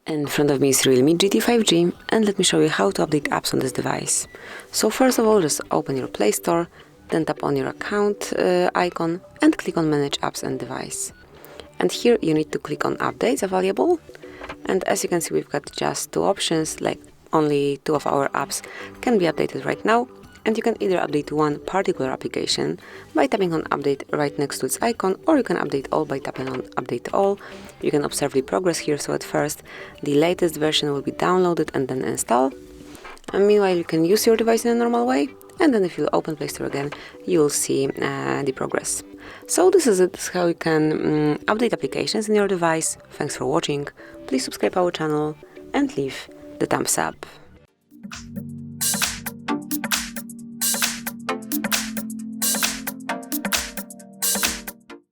In front of me is REALME GT 5G, and let me show you how to update apps on this device. So first of all, just open your Play Store, then tap on your account icon and click on Manage Apps and Device. And here you need to click on Updates Available. And as you can see, we've got just two options, like only two of our apps can be updated right now. And you can either update one particular application by tapping on Update right next to its icon, or you can update all by tapping on Update All. You can observe the progress here, so at first the latest version will be downloaded and then installed. And meanwhile, you can use your device in a normal way, and then if you open Play Store again, you will see the progress. So this is it. This is how you can update applications in your device. Thanks for watching. Please subscribe our channel and leave the thumbs up.